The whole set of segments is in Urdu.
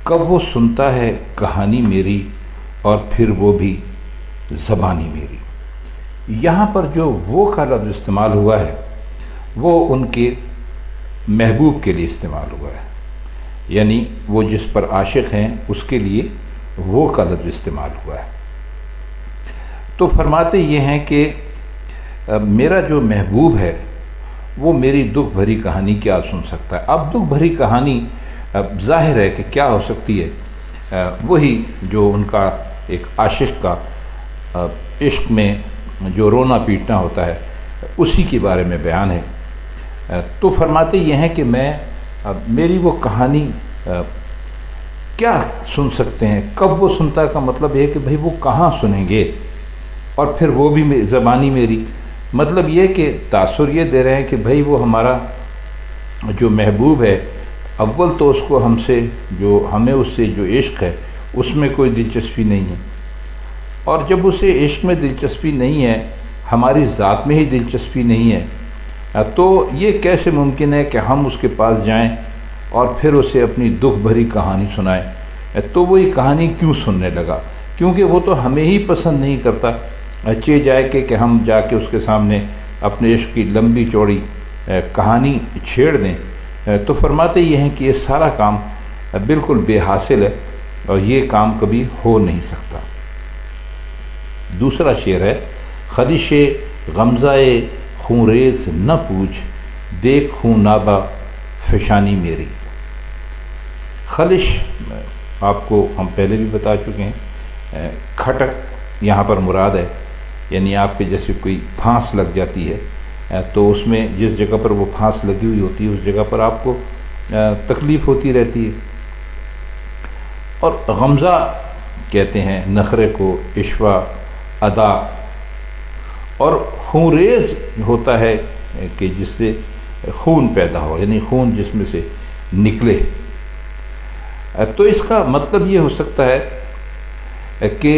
کب وہ سنتا ہے کہانی میری اور پھر وہ بھی زبانی میری۔ یہاں پر جو وہ کا لفظ استعمال ہوا ہے وہ ان کے محبوب کے لیے استعمال ہوا ہے، یعنی وہ جس پر عاشق ہیں اس کے لیے وہ کا لفظ استعمال ہوا ہے۔ تو فرماتے یہ ہیں کہ میرا جو محبوب ہے وہ میری دکھ بھری کہانی کیا سن سکتا ہے۔ اب دکھ بھری کہانی ظاہر ہے کہ کیا ہو سکتی ہے، وہی جو ان کا ایک عاشق کا عشق میں جو رونا پیٹنا ہوتا ہے اسی کے بارے میں بیان ہے۔ تو فرماتے یہ ہیں کہ میری وہ کہانی کیا سن سکتے ہیں، کب وہ سنتا ہے کا مطلب یہ کہ بھئی وہ کہاں سنیں گے، اور پھر وہ بھی زبانی میری، مطلب یہ کہ تاثر یہ دے رہے ہیں کہ بھئی وہ ہمارا جو محبوب ہے، اول تو اس کو ہمیں اس سے جو عشق ہے اس میں کوئی دلچسپی نہیں ہے، اور جب اسے عشق میں دلچسپی نہیں ہے، ہماری ذات میں ہی دلچسپی نہیں ہے، تو یہ کیسے ممکن ہے کہ ہم اس کے پاس جائیں اور پھر اسے اپنی دکھ بھری کہانی سنائیں۔ تو وہ یہ کہانی کیوں سننے لگا، کیونکہ وہ تو ہمیں ہی پسند نہیں کرتا، اچھے جائے کہ ہم جا کے اس کے سامنے اپنے عشق کی لمبی چوڑی کہانی چھیڑ دیں۔ تو فرماتے یہ ہیں کہ یہ سارا کام بالکل بے حاصل ہے اور یہ کام کبھی ہو نہیں سکتا۔ دوسرا شعر ہے، خدش غمزۂ خونریز نہ پوچھ، دیکھ خونابہ فشانی میری۔ خلش آپ کو ہم پہلے بھی بتا چکے ہیں، کھٹک یہاں پر مراد ہے، یعنی آپ کے جیسے کوئی پھانس لگ جاتی ہے تو اس میں جس جگہ پر وہ پھانس لگی ہوئی ہوتی ہے اس جگہ پر آپ کو تکلیف ہوتی رہتی ہے، اور غمزہ کہتے ہیں نخرے کو، عشوہ ادا، اور خونریز ہوتا ہے کہ جس سے خون پیدا ہو، یعنی خون جس میں سے نکلے۔ تو اس کا مطلب یہ ہو سکتا ہے کہ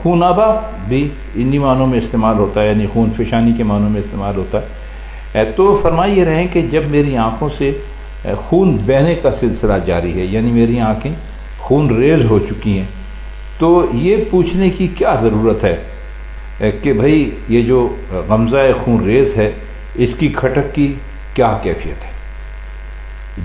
خونابہ بھی انہی معنوں میں استعمال ہوتا ہے، یعنی خون فشانی کے معنوں میں استعمال ہوتا ہے۔ تو فرمائی یہ رہیں کہ جب میری آنکھوں سے خون بہنے کا سلسلہ جاری ہے، یعنی میری آنکھیں خون ریز ہو چکی ہیں، تو یہ پوچھنے کی کیا ضرورت ہے کہ بھئی یہ جو غمزہ خون ریز ہے اس کی کھٹک کی کیا کیفیت ہے۔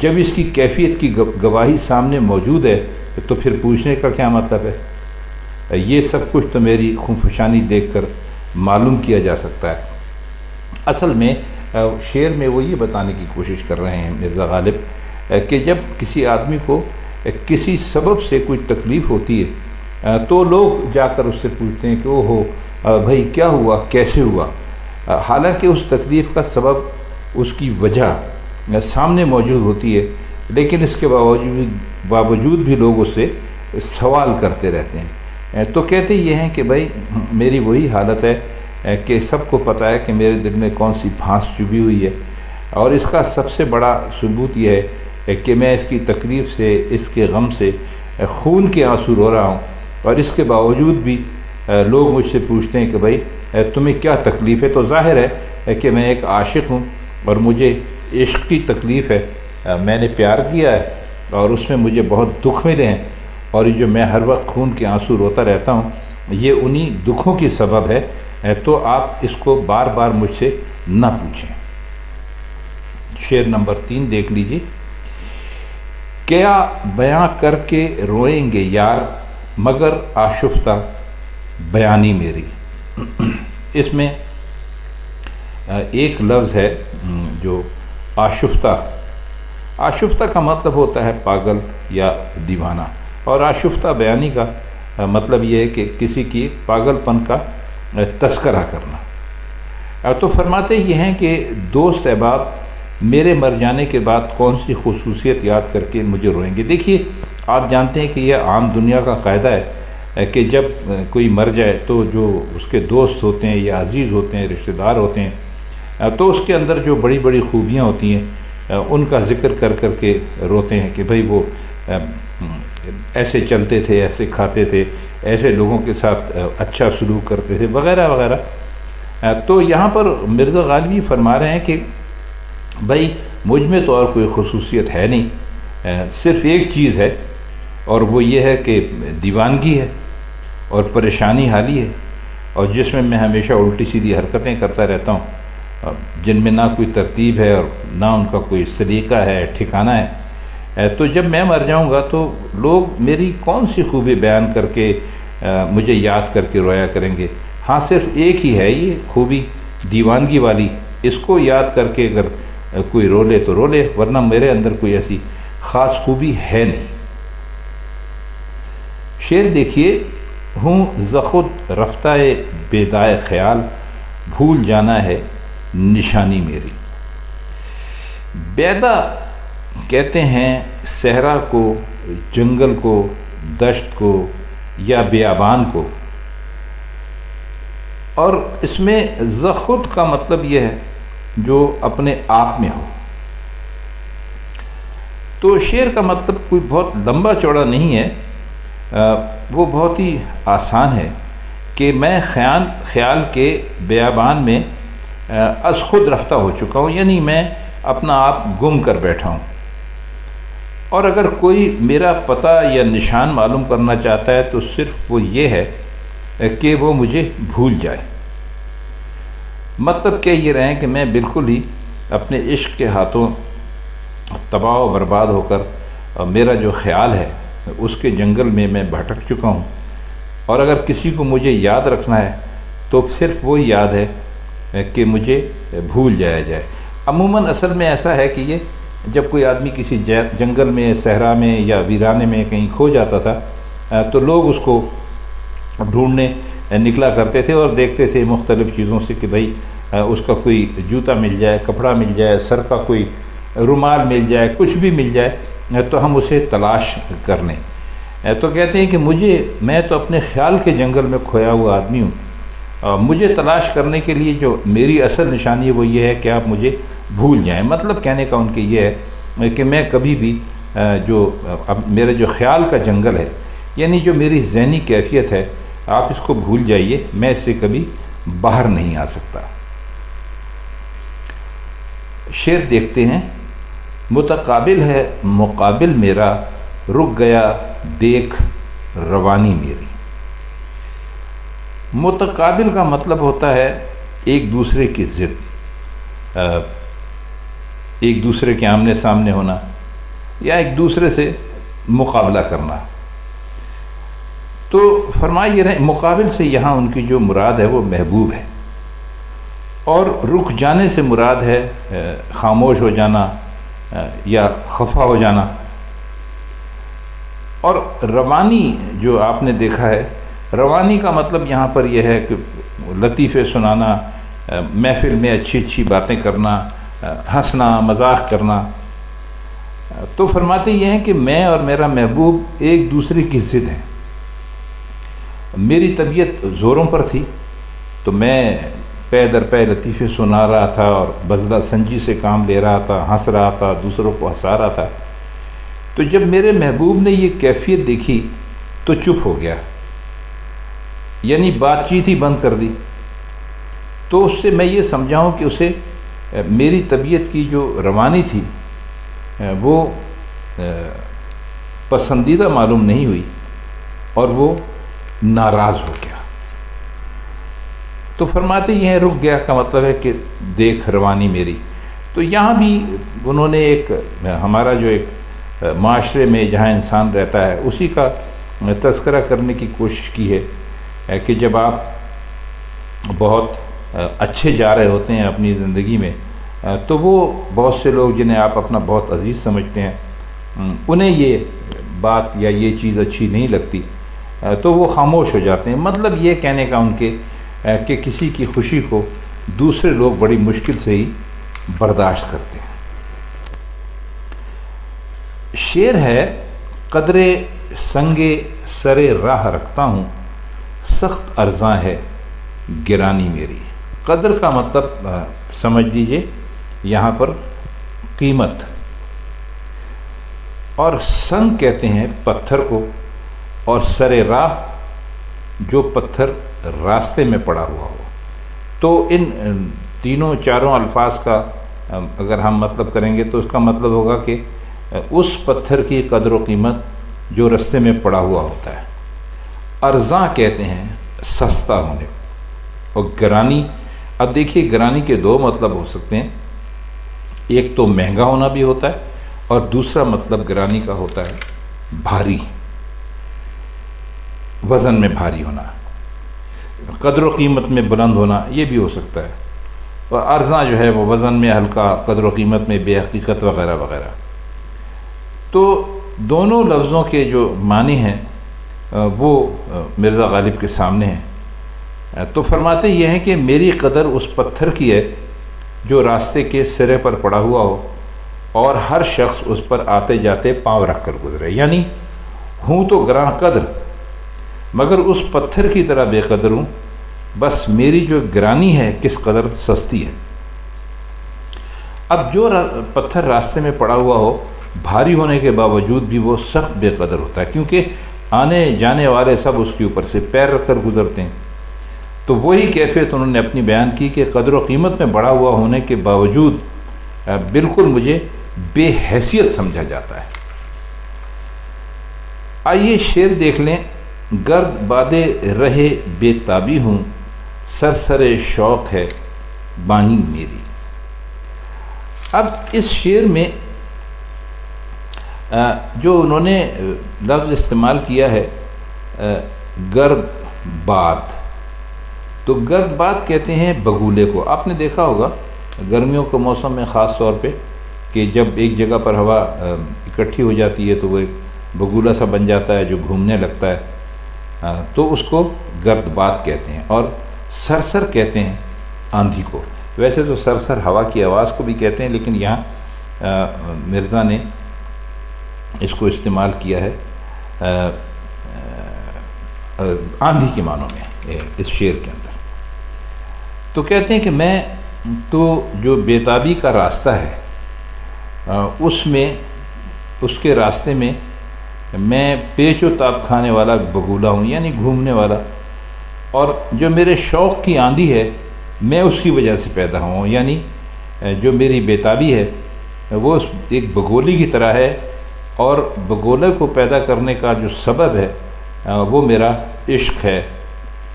جب اس کی کیفیت کی گواہی سامنے موجود ہے تو پھر پوچھنے کا کیا مطلب ہے۔ یہ سب کچھ تو میری خونفشانی دیکھ کر معلوم کیا جا سکتا ہے۔ اصل میں شعر میں وہ یہ بتانے کی کوشش کر رہے ہیں مرزا غالب کہ جب کسی آدمی کو کسی سبب سے کوئی تکلیف ہوتی ہے تو لوگ جا کر اس سے پوچھتے ہیں کہ اوہو بھائی کیا ہوا، کیسے ہوا، حالانکہ اس تکلیف کا سبب، اس کی وجہ سامنے موجود ہوتی ہے، لیکن اس کے باوجود بھی لوگ اس سے سوال کرتے رہتے ہیں۔ تو کہتے یہ ہیں کہ بھائی میری وہی حالت ہے کہ سب کو پتہ ہے کہ میرے دل میں کون سی پھانس چبھی ہوئی ہے، اور اس کا سب سے بڑا ثبوت یہ ہے کہ میں اس کی تکلیف سے، اس کے غم سے خون کے آنسو رو رہا ہوں، اور اس کے باوجود بھی لوگ مجھ سے پوچھتے ہیں کہ بھائی تمہیں کیا تکلیف ہے۔ تو ظاہر ہے کہ میں ایک عاشق ہوں اور مجھے عشق کی تکلیف ہے، میں نے پیار کیا ہے اور اس میں مجھے بہت دکھ ملے ہیں، اور یہ جو میں ہر وقت خون کے آنسو روتا رہتا ہوں یہ انہی دکھوں کی سبب ہے، تو آپ اس کو بار بار مجھ سے نہ پوچھیں۔ شعر نمبر 3 دیکھ لیجیے، کیا بیاں کر کے روئیں گے یار، مگر آشفتہ بیانی میری۔ اس میں ایک لفظ ہے جو آشفتہ کا مطلب ہوتا ہے پاگل یا دیوانہ، اور آشفتہ بیانی کا مطلب یہ ہے کہ کسی کی پاگل پن کا تذکرہ کرنا۔ تو فرماتے یہ ہیں کہ دوست احباب میرے مر جانے کے بعد کون سی خصوصیت یاد کر کے مجھے روئیں گے۔ دیکھیے آپ جانتے ہیں کہ یہ عام دنیا کا قاعدہ ہے کہ جب کوئی مر جائے تو جو اس کے دوست ہوتے ہیں یا عزیز ہوتے ہیں، رشتہ دار ہوتے ہیں، تو اس کے اندر جو بڑی بڑی خوبیاں ہوتی ہیں ان کا ذکر کر کر کے روتے ہیں کہ بھئی وہ ایسے چلتے تھے، ایسے کھاتے تھے، ایسے لوگوں کے ساتھ اچھا سلوک کرتے تھے، وغیرہ وغیرہ۔ تو یہاں پر مرزا غالبی فرما رہے ہیں کہ بھائی مجھ میں تو اور کوئی خصوصیت ہے نہیں، صرف ایک چیز ہے اور وہ یہ ہے کہ دیوانگی ہے اور پریشانی حالی ہے، اور جس میں ہمیشہ الٹی سیدھی حرکتیں کرتا رہتا ہوں، جن میں نہ کوئی ترتیب ہے اور نہ ان کا کوئی سلیقہ ہے، ٹھکانہ ہے۔ تو جب میں مر جاؤں گا تو لوگ میری کون سی خوبی بیان کر کے مجھے یاد کر کے رویا کریں گے؟ ہاں، صرف ایک ہی ہے یہ خوبی، دیوانگی والی، اس کو یاد کر کے اگر کوئی رو لے تو رو لے، ورنہ میرے اندر کوئی ایسی خاص خوبی ہے نہیں۔ شعر دیکھیے، ہوں ز خود رفتہ بیدائے خیال، بھول جانا ہے نشانی میری۔ بیدا کہتے ہیں صحرا کو، جنگل کو، دشت کو یا بیابان کو، اور اس میں ز خود کا مطلب یہ ہے جو اپنے آپ میں ہو۔ تو شعر کا مطلب کوئی بہت لمبا چوڑا نہیں ہے، وہ بہت ہی آسان ہے کہ میں خیال کے بیابان میں از خود رفتہ ہو چکا ہوں، یعنی میں اپنا آپ گم کر بیٹھا ہوں، اور اگر کوئی میرا پتہ یا نشان معلوم کرنا چاہتا ہے تو صرف وہ یہ ہے کہ وہ مجھے بھول جائے۔ مطلب کہ یہ رہے کہ میں بالکل ہی اپنے عشق کے ہاتھوں تباہ و برباد ہو کر میرا جو خیال ہے اس کے جنگل میں بھٹک چکا ہوں، اور اگر کسی کو مجھے یاد رکھنا ہے تو صرف وہ یاد ہے کہ مجھے بھول جایا جائے۔ عموماً اصل میں ایسا ہے کہ یہ جب کوئی آدمی کسی جنگل میں، صحرا میں یا ویرانے میں کہیں کھو جاتا تھا تو لوگ اس کو ڈھونڈنے نکلا کرتے تھے اور دیکھتے تھے مختلف چیزوں سے کہ بھئی اس کا کوئی جوتا مل جائے، کپڑا مل جائے، سر کا کوئی رومال مل جائے، کچھ بھی مل جائے تو ہم اسے تلاش کر لیں۔ تو کہتے ہیں کہ میں تو اپنے خیال کے جنگل میں کھویا ہوا آدمی ہوں، مجھے تلاش کرنے کے لیے جو میری اصل نشانی ہے وہ یہ ہے کہ آپ مجھے بھول جائیں۔ مطلب کہنے کا ان کے یہ ہے کہ میں کبھی بھی میرے جو خیال کا جنگل ہے، یعنی جو میری ذہنی کیفیت ہے، آپ اس کو بھول جائیے، میں اس سے کبھی باہر نہیں آ سکتا۔ شعر دیکھتے ہیں، متقابل ہے مقابل میرا، رک گیا دیکھ روانی میری۔ متقابل کا مطلب ہوتا ہے ایک دوسرے کی ضد، ایک دوسرے کے آمنے سامنے ہونا یا ایک دوسرے سے مقابلہ کرنا۔ تو فرمائے رہے مقابل سے یہاں ان کی جو مراد ہے وہ محبوب ہے، اور رک جانے سے مراد ہے خاموش ہو جانا یا خفا ہو جانا۔ اور روانی جو آپ نے دیکھا ہے، روانی کا مطلب یہاں پر یہ ہے کہ لطیفے سنانا، محفل میں اچھی اچھی باتیں کرنا، ہنسنا، مذاق کرنا۔ تو فرماتے یہ ہیں کہ میں اور میرا محبوب ایک دوسرے کی ضد ہیں۔ میری طبیعت زوروں پر تھی تو میں پے در پے لطیفے سنا رہا تھا اور بذلہ سنجی سے کام لے رہا تھا، ہنس رہا تھا، دوسروں کو ہنسا رہا تھا۔ تو جب میرے محبوب نے یہ کیفیت دیکھی تو چپ ہو گیا، یعنی بات چیت ہی بند کر دی۔ تو اس سے میں یہ سمجھاؤں کہ اسے میری طبیعت کی جو روانی تھی وہ پسندیدہ معلوم نہیں ہوئی اور وہ ناراض ہو گیا۔ تو فرماتے یہ ہیں رک گیا کا مطلب ہے کہ دیکھ روانی میری۔ تو یہاں بھی انہوں نے ایک ہمارا جو ایک معاشرے میں جہاں انسان رہتا ہے اسی کا تذکرہ کرنے کی کوشش کی ہے کہ جب آپ بہت اچھے جا رہے ہوتے ہیں اپنی زندگی میں تو وہ بہت سے لوگ جنہیں آپ اپنا بہت عزیز سمجھتے ہیں انہیں یہ بات یا یہ چیز اچھی نہیں لگتی تو وہ خاموش ہو جاتے ہیں۔ مطلب یہ کہنے کا ان کے کہ کسی کی خوشی کو دوسرے لوگ بڑی مشکل سے ہی برداشت کرتے ہیں۔ شعر ہے قدرے سنگے سرے راہ رکھتا ہوں، سخت ارزاں ہے گرانی میری۔ قدر کا مطلب سمجھ لیجئے یہاں پر قیمت، اور سنگ کہتے ہیں پتھر کو، اور سرے راہ جو پتھر راستے میں پڑا ہوا ہو۔ تو ان تینوں چاروں الفاظ کا اگر ہم مطلب کریں گے تو اس کا مطلب ہوگا کہ اس پتھر کی قدر و قیمت جو رستے میں پڑا ہوا ہوتا ہے۔ ارزاں کہتے ہیں سستا ہونے، اور گرانی، اب دیکھیے گرانی کے دو مطلب ہو سکتے ہیں، ایک تو مہنگا ہونا بھی ہوتا ہے اور دوسرا مطلب گرانی کا ہوتا ہے بھاری، وزن میں بھاری ہونا، قدر و قیمت میں بلند ہونا، یہ بھی ہو سکتا ہے۔ اور ارزاں جو ہے وہ وزن میں ہلکا، قدر و قیمت میں بے حقیقت وغیرہ وغیرہ۔ تو دونوں لفظوں کے جو معنی ہیں وہ مرزا غالب کے سامنے ہیں۔ تو فرماتے یہ ہیں کہ میری قدر اس پتھر کی ہے جو راستے کے سرے پر پڑا ہوا ہو اور ہر شخص اس پر آتے جاتے پاؤں رکھ کر گزرے، یعنی ہوں تو گراں قدر مگر اس پتھر کی طرح بے قدر ہوں، بس میری جو گرانی ہے کس قدر سستی ہے۔ اب جو پتھر راستے میں پڑا ہوا ہو، بھاری ہونے کے باوجود بھی وہ سخت بے قدر ہوتا ہے، کیونکہ آنے جانے والے سب اس کے اوپر سے پیر رکھ کر گزرتے ہیں۔ تو وہی کیفیت انہوں نے اپنی بیان کی کہ قدر و قیمت میں بڑا ہوا ہونے کے باوجود بالکل مجھے بے حیثیت سمجھا جاتا ہے۔ آئیے شعر دیکھ لیں۔ گرد بادے رہے بے تابی ہوں، سرسر شوق ہے بانی میری۔ اب اس شعر میں جو انہوں نے لفظ استعمال کیا ہے گرد باد، تو گرد باد کہتے ہیں بگولے کو۔ آپ نے دیکھا ہوگا گرمیوں کے موسم میں خاص طور پہ کہ جب ایک جگہ پر ہوا اکٹھی ہو جاتی ہے تو وہ ایک بگولا سا بن جاتا ہے جو گھومنے لگتا ہے، تو اس کو گرد باد کہتے ہیں۔ اور سرسر کہتے ہیں آندھی کو۔ ویسے تو سرسر ہوا کی آواز کو بھی کہتے ہیں، لیکن یہاں مرزا نے اس کو استعمال کیا ہے آندھی کے معنوں میں اس شعر کے اندر۔ تو کہتے ہیں کہ میں تو جو بیتابی کا راستہ ہے اس کے راستے میں میں پیچ و تاب کھانے والا بگولا ہوں، یعنی گھومنے والا، اور جو میرے شوق کی آندھی ہے میں اس کی وجہ سے پیدا ہوں، یعنی جو میری بیتابی ہے وہ ایک بگولی کی طرح ہے، اور بگولے کو پیدا کرنے کا جو سبب ہے وہ میرا عشق ہے،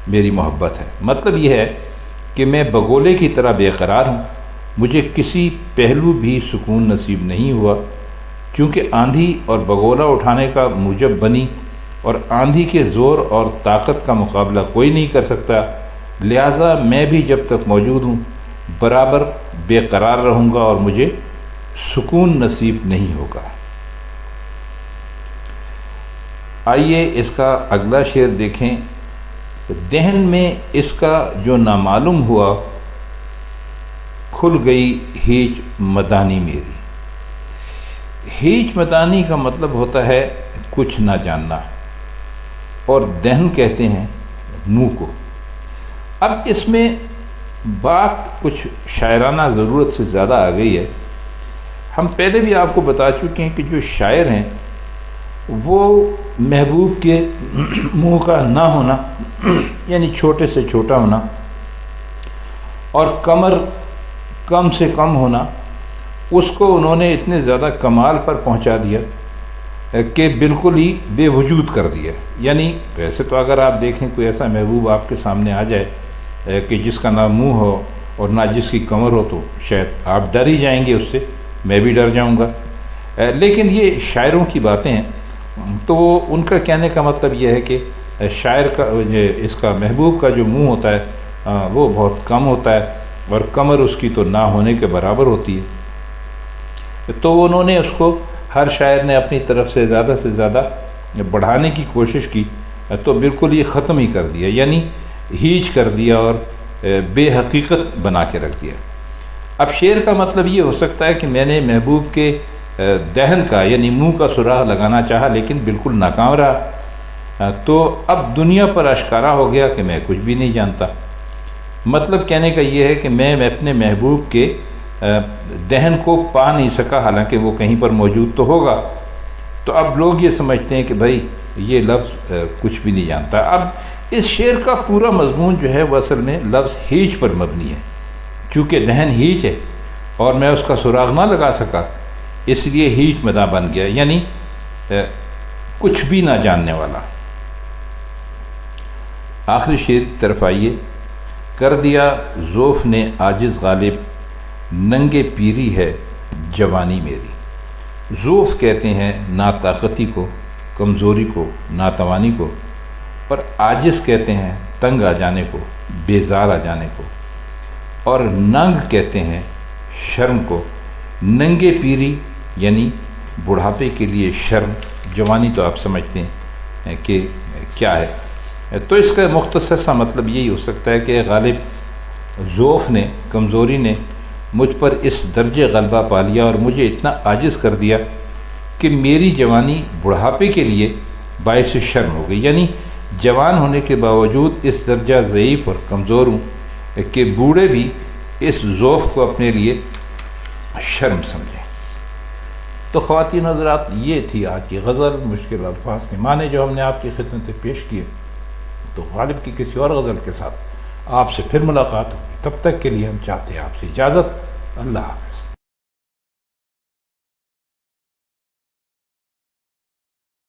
میری محبت ہے۔ مطلب یہ ہے کہ میں بگولے کی طرح بے قرار ہوں، مجھے کسی پہلو بھی سکون نصیب نہیں ہوا، چونکہ آندھی اور بگولا اٹھانے کا موجب بنی، اور آندھی کے زور اور طاقت کا مقابلہ کوئی نہیں کر سکتا، لہٰذا میں بھی جب تک موجود ہوں برابر بے قرار رہوں گا اور مجھے سکون نصیب نہیں ہوگا۔ آئیے اس کا اگلا شعر دیکھیں۔ دہن میں اس کا جو نامعلوم ہوا، کھل گئی ہیچ مدانی میری۔ ہیچ مدانی کا مطلب ہوتا ہے کچھ نہ جاننا، اور دہن کہتے ہیں منہ کو۔ اب اس میں بات کچھ شاعرانہ ضرورت سے زیادہ آ گئی ہے۔ ہم پہلے بھی آپ کو بتا چکے ہیں کہ جو شاعر ہیں وہ محبوب کے منہ کا نہ ہونا، یعنی چھوٹے سے چھوٹا ہونا، اور کمر کم سے کم ہونا، اس کو انہوں نے اتنے زیادہ کمال پر پہنچا دیا کہ بالکل ہی بے وجود کر دیا۔ یعنی ویسے تو اگر آپ دیکھیں کوئی ایسا محبوب آپ کے سامنے آ جائے کہ جس کا نہ منہ ہو اور نہ جس کی کمر ہو، تو شاید آپ ڈر ہی جائیں گے اس سے، میں بھی ڈر جاؤں گا۔ لیکن یہ شاعروں کی باتیں ہیں، تو ان کا کہنے کا مطلب یہ ہے کہ شاعر کا اس کا محبوب کا جو منہ ہوتا ہے وہ بہت کم ہوتا ہے، اور کمر اس کی تو نہ ہونے کے برابر ہوتی ہے۔ تو انہوں نے اس کو، ہر شاعر نے اپنی طرف سے زیادہ بڑھانے کی کوشش کی، تو بالکل یہ ختم ہی کر دیا، یعنی ہیچ کر دیا اور بے حقیقت بنا کے رکھ دیا۔ اب شعر کا مطلب یہ ہو سکتا ہے کہ میں نے محبوب کے دہن کا یعنی منہ کا سراغ لگانا چاہا لیکن بالکل ناکام رہا، تو اب دنیا پر اشکارا ہو گیا کہ میں کچھ بھی نہیں جانتا۔ مطلب کہنے کا یہ ہے کہ میں اپنے محبوب کے دہن کو پا نہیں سکا، حالانکہ وہ کہیں پر موجود تو ہوگا۔ تو اب لوگ یہ سمجھتے ہیں کہ بھائی یہ لفظ کچھ بھی نہیں جانتا۔ اب اس شعر کا پورا مضمون جو ہے وہ اصل میں لفظ ہیچ پر مبنی ہے، چونکہ دہن ہیچ ہے اور میں اس کا سراغ نہ لگا سکا، اس لیے ہیچ مداں بن گیا، یعنی کچھ بھی نہ جاننے والا۔ آخری شعر کی طرف آئیے۔ کر دیا ضعف نے عاجز غالب، ننگے پیری ہے جوانی میری۔ ضعف کہتے ہیں ناطاقتی کو، کمزوری کو، ناتوانی کو، اور عاجز کہتے ہیں تنگ آ جانے کو، بیزار آ جانے کو، اور ننگ کہتے ہیں شرم کو۔ ننگے پیری یعنی بڑھاپے کے لیے شرم، جوانی تو آپ سمجھتے ہیں کہ کیا ہے۔ تو اس کا مختصر سا مطلب یہی ہو سکتا ہے کہ غالب ضعف نے، کمزوری نے مجھ پر اس درجے غلبہ پا لیا اور مجھے اتنا عاجز کر دیا کہ میری جوانی بڑھاپے کے لیے باعث شرم ہو گئی، یعنی جوان ہونے کے باوجود اس درجہ ضعیف اور کمزور ہوں کہ بوڑھے بھی اس ضعف کو اپنے لیے شرم سمجھیں۔ تو خواتین حضرات، یہ تھی آج کی غزل مشکل الفاظ کے معنی جو ہم نے آپ کی خدمت سے پیش کیے۔ تو غالب کی کسی اور غزل کے ساتھ آپ سے پھر ملاقات ہوگی، تب تک کے لیے ہم چاہتے ہیں آپ سے اجازت۔ اللہ حافظ۔